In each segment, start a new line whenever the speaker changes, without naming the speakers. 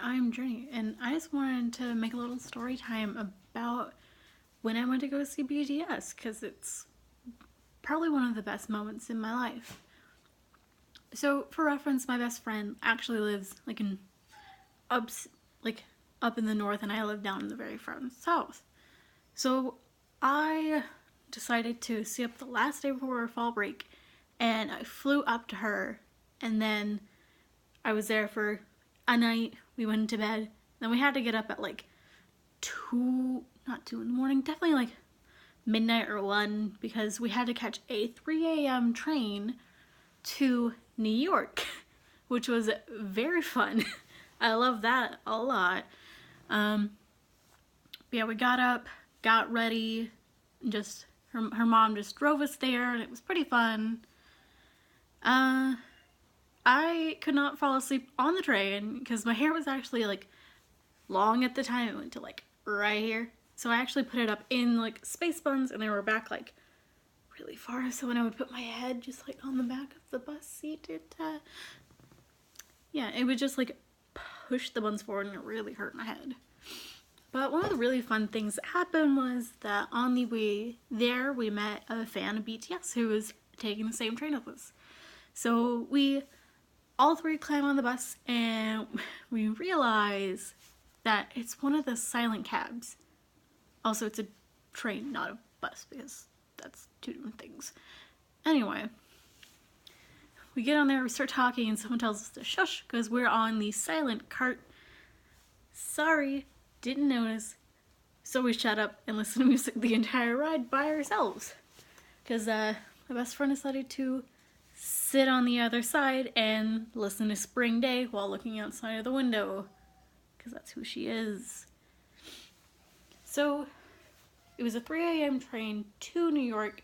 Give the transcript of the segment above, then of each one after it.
I'm Journey, and I just wanted to make a little story time about when I went to go see BTS, because it's probably one of the best moments in my life. So, for reference, my best friend actually lives up like up in the north, and I live down in the very far south. So, I decided to stay up the last day before our fall break, and I flew up to her, and then I was there for a night. We went to bed. Then we had to get up at like 2, not 2 in the morning, definitely like midnight or 1, because we had to catch a 3 a.m. train to New York, which was very fun. I love that a lot. Yeah, we got up, got ready, just her mom just drove us there, and it was pretty fun. I could not fall asleep on the train because my hair was actually like long at the time. It went to like right here. So I actually put it up in like space buns, and they were back like really far. So when I would put my head just like on the back of the bus seat, it would just like push the buns forward, and it really hurt my head. But one of the really fun things that happened was that on the way there, we met a fan of BTS who was taking the same train as us. So we all three climb on the bus, and we realize that it's one of the silent cabs. Also, it's a train, not a bus, because that's two different things. Anyway, we get on there, we start talking, and someone tells us to shush because we're on the silent cart. Sorry, didn't notice. So we shut up and listened to music the entire ride by ourselves, because my best friend decided to sit on the other side and listen to Spring Day while looking outside of the window, because that's who she is. So it was a 3 a.m. train to New York,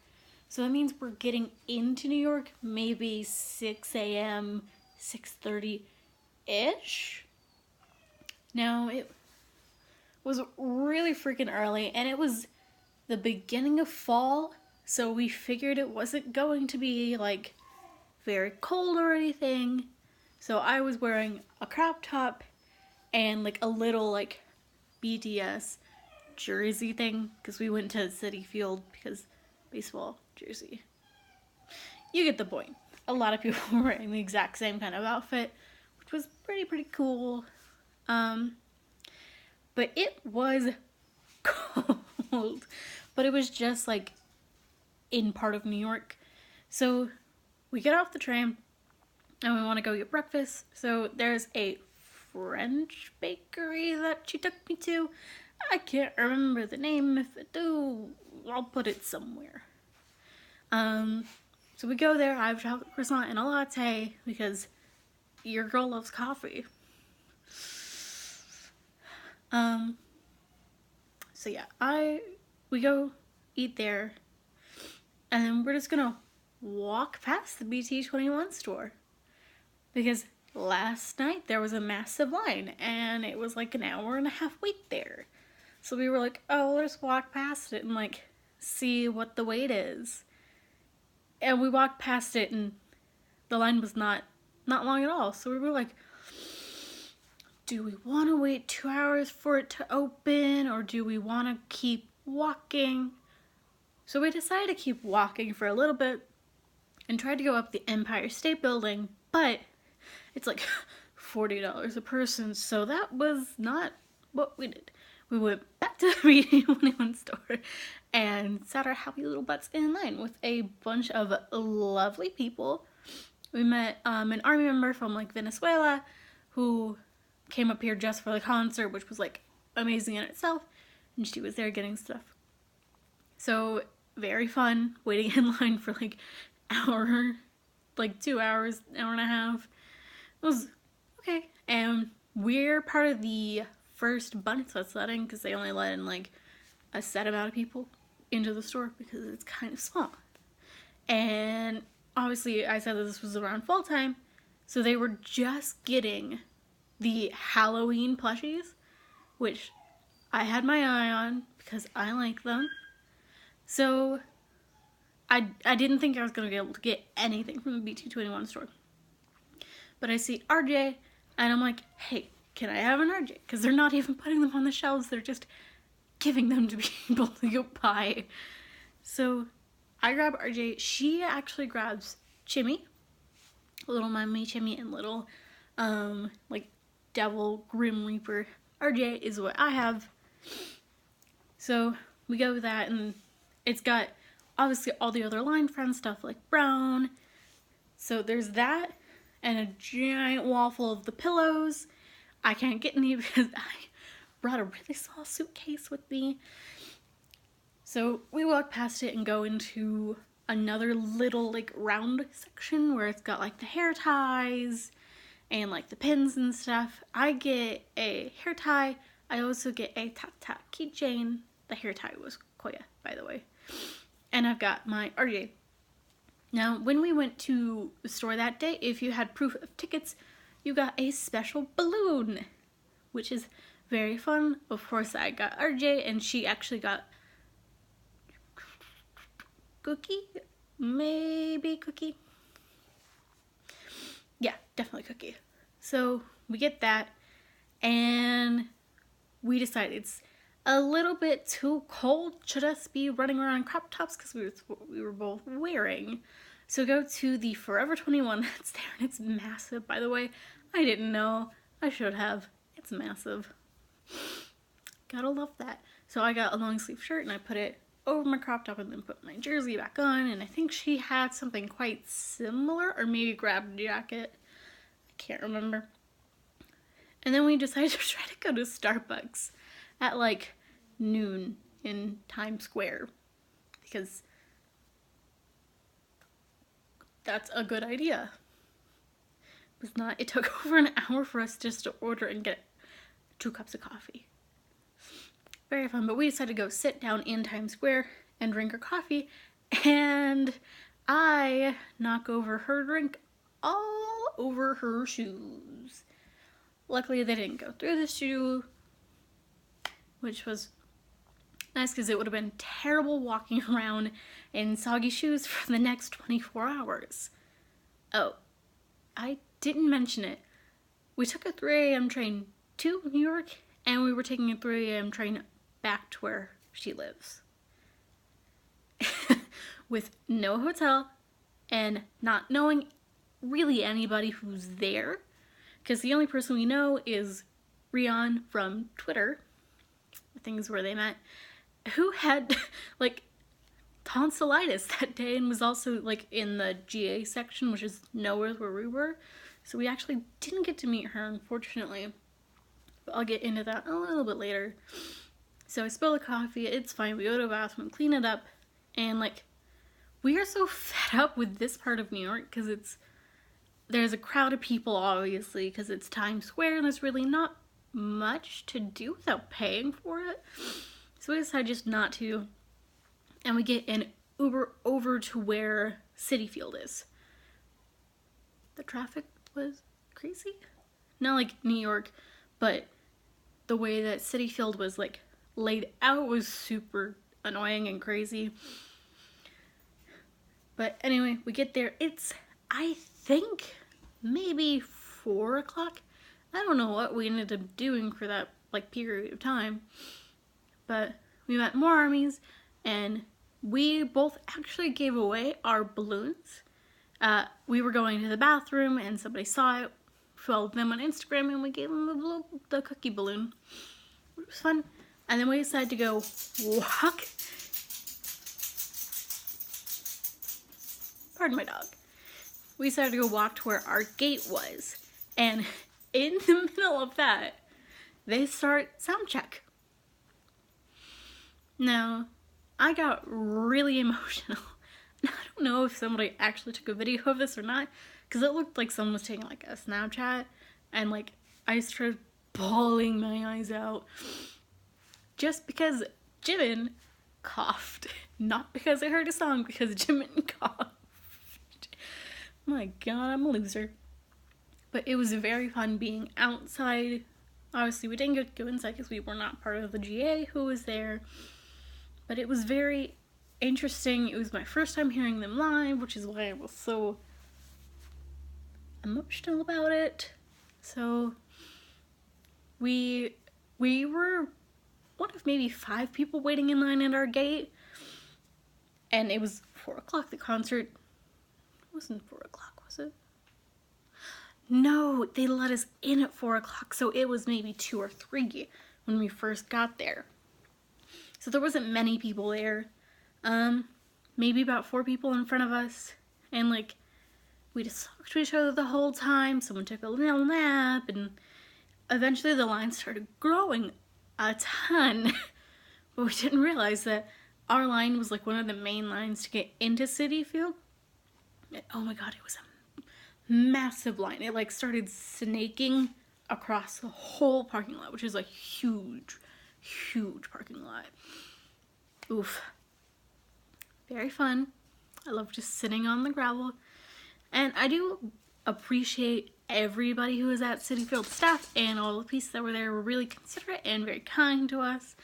so that means we're getting into New York maybe 6 a.m., 6:30-ish. Now, it was really freaking early, and it was the beginning of fall, so we figured it wasn't going to be like very cold or anything. So I was wearing a crop top and like a little like BTS jersey thing, because we went to Citi Field because baseball jersey. You get the point. A lot of people were wearing the exact same kind of outfit, which was pretty cool. But it was cold. But it was just like in part of New York. So we get off the train and we want to go get breakfast. So there's a French bakery that she took me to. I can't remember the name. If I do, I'll put it somewhere. So we go there. I have a chocolate croissant and a latte because your girl loves coffee. So yeah, we go eat there, and then we're just gonna walk past the BT21 store, because last night there was a massive line, and it was like an hour and a half wait there. So we were like, oh, let's walk past it and like see what the wait is. And we walked past it, and the line was not long at all. So we were like, do we want to wait 2 hours for it to open, or do we want to keep walking? So we decided to keep walking for a little bit and tried to go up the Empire State Building, but it's like $40 a person, so that was not what we did. We went back to the BT21 store and sat our happy little butts in line with a bunch of lovely people. We met an army member from like Venezuela who came up here just for the concert, which was like amazing in itself, and she was there getting stuff. So very fun waiting in line for like hour, like 2 hours, hour and a half. It was okay. And we're part of the first bunch that's let in, because they only let in like a set amount of people into the store because it's kind of small. And obviously I said that this was around fall time, so they were just getting the Halloween plushies, which I had my eye on because I like them. So I didn't think I was going to be able to get anything from the BT21 store. But I see RJ, and I'm like, hey, can I have an RJ? Because they're not even putting them on the shelves, they're just giving them to people to go buy. So I grab RJ. She actually grabs Chimmy, little Mummy Chimmy, and little like Devil Grim Reaper. RJ is what I have. So we go with that, and it's got obviously all the other line friend stuff like Brown. So there's that, and a giant wall full of the pillows. I can't get any because I brought a really small suitcase with me. So we walk past it and go into another little like round section where it's got like the hair ties and like the pins and stuff. I get a hair tie. I also get a tap keychain. The hair tie was Koya, by the way. And I've got my RJ. Now, when we went to the store that day, if you had proof of tickets, you got a special balloon, which is very fun. Of course, I got RJ, and she actually got Cookie? Maybe Cookie? Yeah, definitely Cookie. So we get that, and we decide it's a little bit too cold. Should us be running around in crop tops because we were both wearing. So go to the Forever 21 that's there, and it's massive, by the way. I didn't know. I should have. It's massive. Gotta love that. So I got a long sleeve shirt, and I put it over my crop top and then put my jersey back on, and I think she had something quite similar, or maybe grabbed a jacket. I can't remember. And then we decided to try to go to Starbucks at like noon in Times Square, because that's a good idea. It was not. It took over an hour for us just to order and get 2 cups of coffee. Very fun, but we decided to go sit down in Times Square and drink our coffee, and I knock over her drink all over her shoes. Luckily, they didn't go through the shoe, which was nice because it would have been terrible walking around in soggy shoes for the next 24 hours. Oh, I didn't mention it. We took a 3 a.m. train to New York, and we were taking a 3 a.m. train back to where she lives. With no hotel and not knowing really anybody who's there, because the only person we know is Rion from Twitter, things where they met, who had like tonsillitis that day and was also like in the GA section, which is nowhere where we were. So we actually didn't get to meet her, unfortunately. But I'll get into that a little bit later. So I spill the coffee, it's fine, we go to the bathroom, clean it up, and like, we are so fed up with this part of New York, because there's a crowd of people, obviously, because it's Times Square, and there's really not much to do without paying for it. So we decided just not to, and we get an Uber over to where Citi Field is. The traffic was crazy. Not like New York, but the way that Citi Field was like laid out was super annoying and crazy. But anyway, we get there. It's, I think, maybe 4 o'clock. I don't know what we ended up doing for that like period of time. But we met more armies, and we both actually gave away our balloons. We were going to the bathroom, and somebody saw it, followed them on Instagram, and we gave them the cookie balloon. It was fun. And then we decided to go walk. Pardon my dog. We decided to go walk to where our gate was. And in the middle of that, they start sound check. Now, I got really emotional. I don't know if somebody actually took a video of this or not, because it looked like someone was taking like a Snapchat, and like I started bawling my eyes out just because Jimin coughed. Not because I heard a song, because Jimin coughed. My god, I'm a loser. But it was very fun being outside. Obviously, we didn't get to go inside because we were not part of the GA who was there. But it was very interesting. It was my first time hearing them live, which is why I was so emotional about it. So we were one of maybe 5 people waiting in line at our gate, and it was 4 o'clock. The concert wasn't 4 o'clock, was it? No, they let us in at 4 o'clock, so it was maybe 2 or 3 when we first got there. So there wasn't many people there. Maybe about 4 people in front of us, and like we just talked to each other the whole time. Someone took a little nap, and eventually the line started growing a ton. But we didn't realize that our line was like one of the main lines to get into Citi Field. And, oh my god, it was a massive line. It like started snaking across the whole parking lot, which is like huge parking lot. Oof. Very fun. I love just sitting on the gravel. And I do appreciate everybody who was at Citi Field. Staff and all the pieces that were there were really considerate and very kind to us.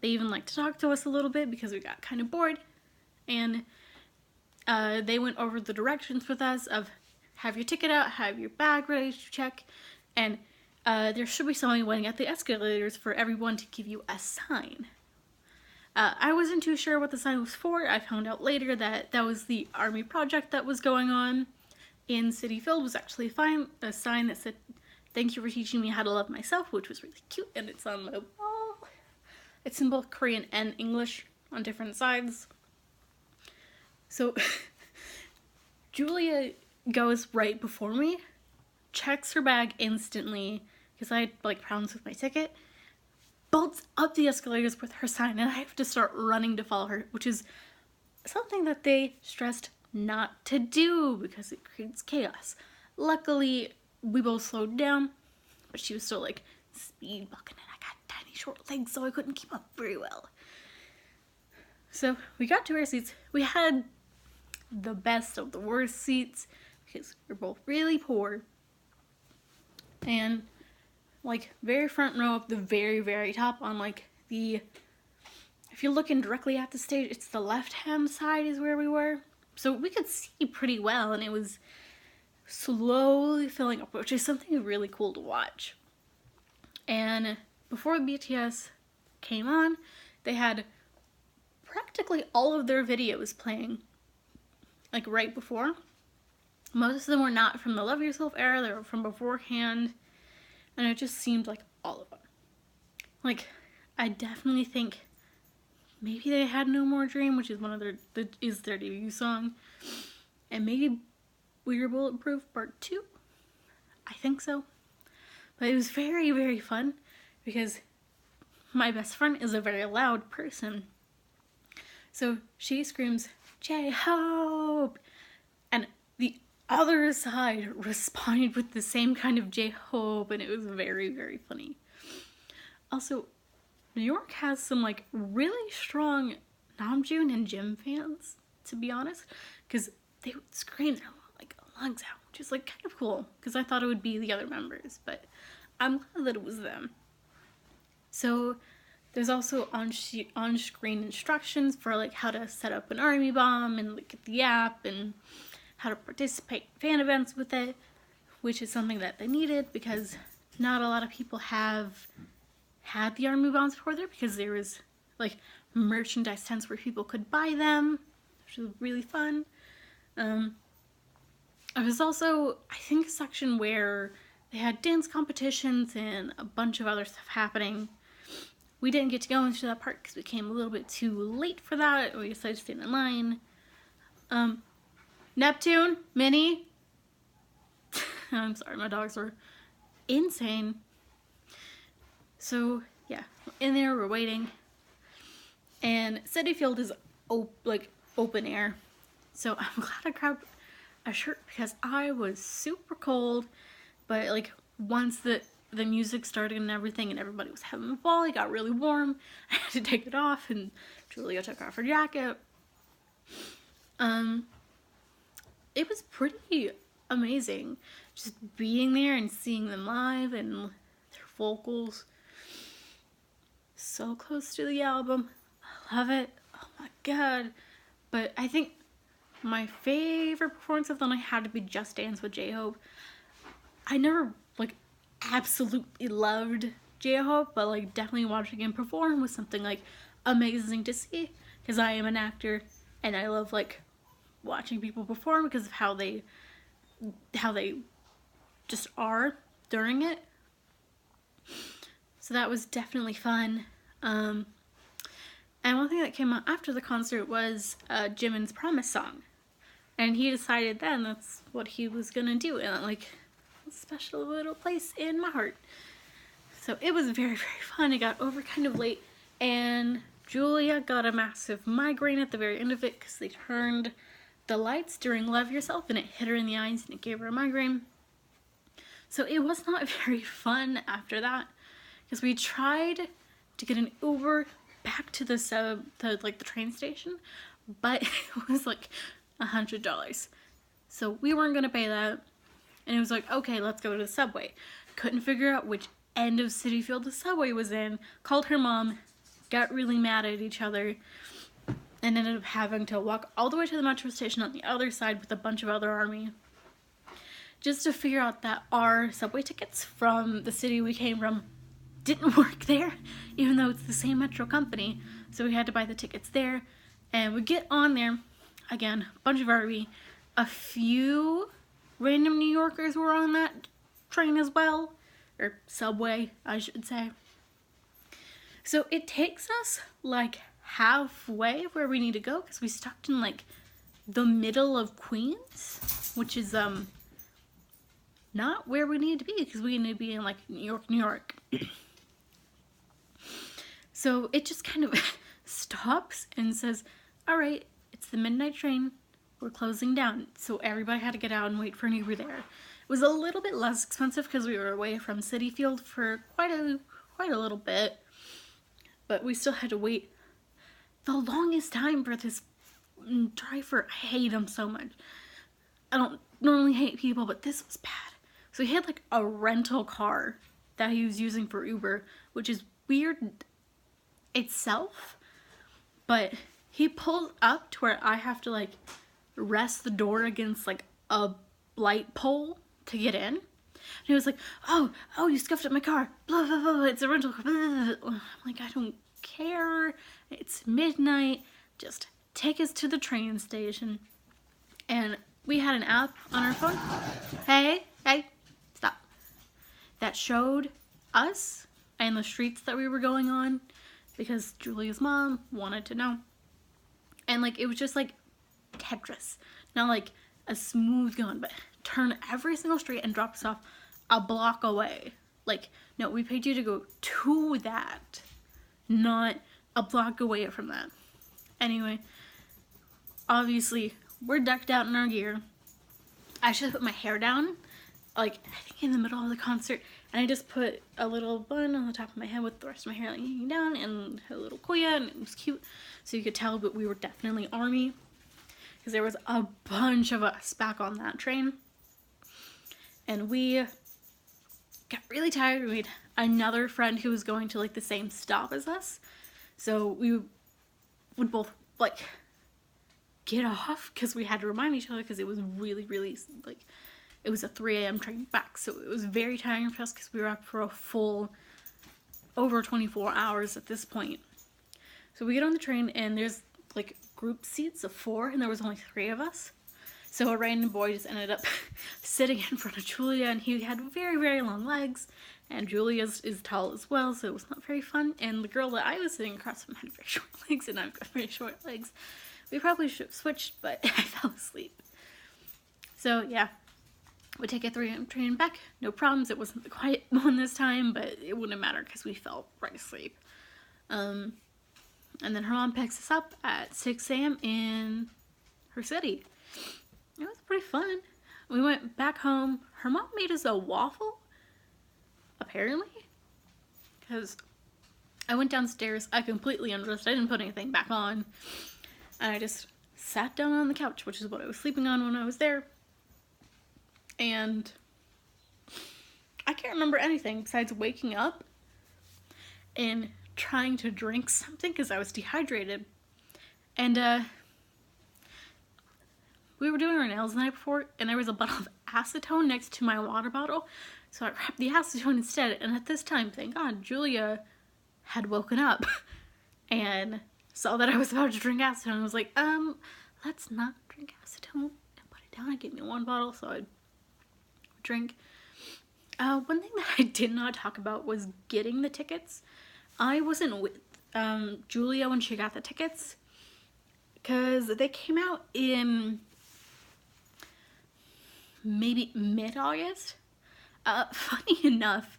They even liked to talk to us a little bit because we got kind of bored. And they went over the directions with us of have your ticket out, have your bag ready to check, and there should be someone waiting at the escalators for everyone to give you a sign. I wasn't too sure what the sign was for. I found out later that that was the army project that was going on in Citi Field. Was actually a sign that said, "Thank you for teaching me how to love myself," which was really cute, and it's on my wall. It's in both Korean and English on different sides. So Julia goes right before me, checks her bag instantly, because I had like problems with my ticket, bolts up the escalators with her sign, and I have to start running to follow her, which is something that they stressed not to do because it creates chaos. Luckily, we both slowed down, but she was still like speed bucking, and I got tiny short legs, so I couldn't keep up very well. So we got to our seats. We had the best of the worst seats because we're both really poor. And like very front row up the very top on like the, if you're looking directly at the stage, it's the left hand side is where we were. So we could see pretty well, and it was slowly filling up, which is something really cool to watch. And before BTS came on, they had practically all of their videos playing like right before. Most of them were not from the Love Yourself era, they were from beforehand, and it just seemed like all of them. Like, I definitely think maybe they had No More Dream, which is one of their debut song, and maybe We're Bulletproof Part 2. I think so. But it was very fun because my best friend is a very loud person. So she screams, J-Hope! And the other side responded with the same kind of J-Hope, and it was very funny. Also, New York has some like really strong Namjoon and Jim fans, to be honest, because they would scream their like lungs out, which is like kind of cool, because I thought it would be the other members, but I'm glad that it was them. So there's also on-screen instructions for like how to set up an army bomb and like get the app and how to participate in fan events with it, which is something that they needed because not a lot of people have had the army bombs before there, because there was like merchandise tents where people could buy them, which was really fun. There was also, I think, a section where they had dance competitions and a bunch of other stuff happening. We didn't get to go into that part because we came a little bit too late for that. We decided to stand in line. Neptune, Minnie. I'm sorry, my dogs are insane. So yeah, in there we're waiting, and Citi Field is open air. So I'm glad I grabbed a shirt because I was super cold. But like once the music started and everything, and everybody was having a ball, it got really warm. I had to take it off, and Julia took off her jacket. It was pretty amazing just being there and seeing them live and their vocals. So close to the album. I love it. Oh my god. But I think my favorite performance of the night had to be Just Dance with J-Hope. I never like absolutely loved J-Hope, but like definitely watching him perform was something like amazing to see, because I am an actor and I love like watching people perform because of how they just are during it. So that was definitely fun. And one thing that came out after the concert was Jimin's Promise song. And he decided then that's what he was gonna do, and like a special little place in my heart. So it was very, very fun. It got over kind of late, and Julia got a massive migraine at the very end of it because they turned the lights during Love Yourself and it hit her in the eyes and it gave her a migraine. So it was not very fun after that, because we tried to get an Uber back to the train station, but it was like $100. So we weren't gonna pay that, and it was like, okay, let's go to the subway. Couldn't figure out which end of Citi Field the subway was in. Called her mom, got really mad at each other, and ended up having to walk all the way to the metro station on the other side with a bunch of other army, just to figure out that our subway tickets from the city we came from didn't work there, even though it's the same metro company. So we had to buy the tickets there, and we get on there. Again, a bunch of army. A few random New Yorkers were on that train as well, or subway, I should say. So it takes us like halfway where we need to go, because we stopped in like the middle of Queens, which is not where we need to be, because we need to be in like New York. So it just kind of stops and says, all right, it's the midnight train, we're closing down. So everybody had to get out and wait for an Uber there. It was a little bit less expensive because we were away from Citi Field for quite a little bit, but we still had to wait the longest time for this driver. I hate him so much. I don't normally hate people, but this was bad. So he had like a rental car that he was using for Uber, which is weird itself, but he pulled up to where I have to like rest the door against like a light pole to get in. And he was like, oh, you scuffed up my car, blah, blah, blah, it's a rental car, blah, blah, blah. I'm like, I don't care, it's midnight, just take us to the train station. And we had an app on our phone, hey, stop, that showed us and the streets that we were going on, because Julia's mom wanted to know. And like, it was just like Tetris, not like a smooth going, but turn every single street and drop us off a block away. Like, no, we paid you to go to that, not a block away from that. Anyway, obviously, we're decked out in our gear. I should have put my hair down, like, I think in the middle of the concert, and I just put a little bun on the top of my head with the rest of my hair like hanging down, and a little koya, and it was cute, so you could tell, but we were definitely army, because there was a bunch of us back on that train, and we got really tired. We had another friend who was going to like the same stop as us, so we would both like get off because we had to remind each other, because it was really like, it was a 3 a.m. train back, so it was very tiring for us because we were up for a full over 24 hours at this point. So we get on the train, and there's like group seats of 4, and there was only 3 of us. So a random boy just ended up sitting in front of Julia, and he had very, very long legs, and Julia's is tall as well, so it was not very fun. And the girl that I was sitting across from had very short legs, and I've got very short legs. We probably should have switched, but I fell asleep. So yeah, we take a 3 a.m. train back, no problems. It wasn't the quiet one this time, but it wouldn't matter because we fell right asleep. And then her mom picks us up at 6 a.m. in her city. It was pretty fun. We went back home. Her mom made us a waffle, apparently, because I went downstairs. I completely undressed. I didn't put anything back on. And I just sat down on the couch, which is what I was sleeping on when I was there. And I can't remember anything besides waking up and trying to drink something because I was dehydrated. And we were doing our nails the night before, and there was a bottle of acetone next to my water bottle. So I grabbed the acetone instead, and at this time, thank God, Julia had woken up and saw that I was about to drink acetone. I was like, let's not drink acetone, and put it down and give me one bottle so I'd drink. One thing that I did not talk about was getting the tickets. I wasn't with Julia when she got the tickets, because they came out in maybe mid-August. Funny enough,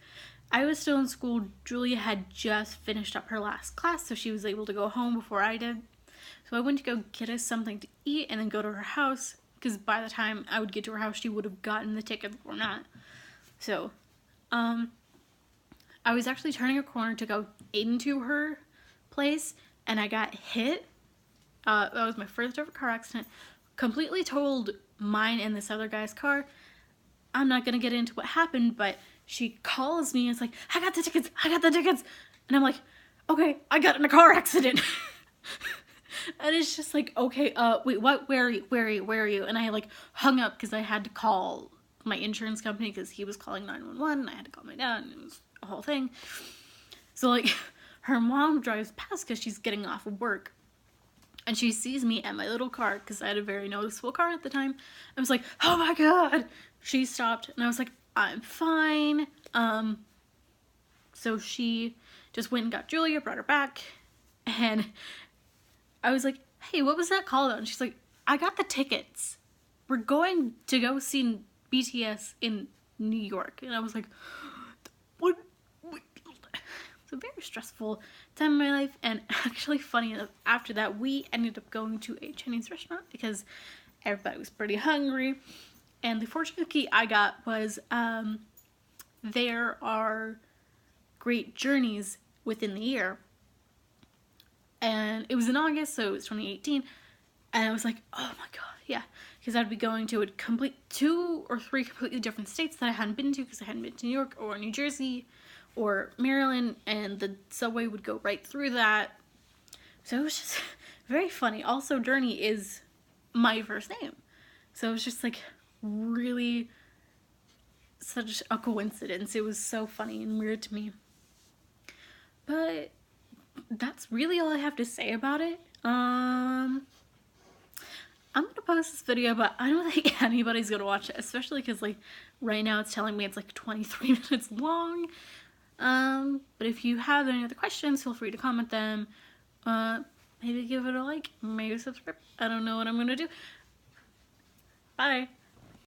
I was still in school. Julia had just finished up her last class, so she was able to go home before I did. So I went to go get us something to eat and then go to her house, because by the time I would get to her house, she would have gotten the tickets or not. So, I was actually turning a corner to go into her place, and I got hit. That was my first ever car accident. Completely totaled mine and this other guy's car. I'm not gonna get into what happened, but she calls me and it's like, I got the tickets. And I'm like, okay, I got in a car accident. And it's just like, okay, wait, what, where are you? And I like hung up because I had to call my insurance company because he was calling 911 and I had to call my dad, and it was a whole thing. So like, her mom drives past because she's getting off of work. And she sees me at my little car, because I had a very noticeable car at the time. I was like, oh my God. She stopped, and I was like, I'm fine. So she just went and got Julia, brought her back, and I was like, hey, what was that call about? And she's like, I got the tickets. We're going to go see BTS in New York. And I was like, what? It's a very stressful time in my life, and actually funny enough, after that we ended up going to a Chinese restaurant because everybody was pretty hungry. And the fortune cookie I got was there are great journeys within the year, and it was in August, so it was 2018, and I was like, oh my God, yeah, because I'd be going to 2 or 3 completely different states that I hadn't been to, because I hadn't been to New York or New Jersey or Maryland, and the subway would go right through that. So it was just very funny. Also, Journey is my first name, so it was just like really such a coincidence. It was so funny and weird to me. But that's really all I have to say about it. I'm gonna post this video, but I don't think anybody's gonna watch it, especially because like right now it's telling me it's like 23 minutes long. But if you have any other questions, feel free to comment them. Maybe give it a like, maybe subscribe. I don't know what I'm gonna do. Bye.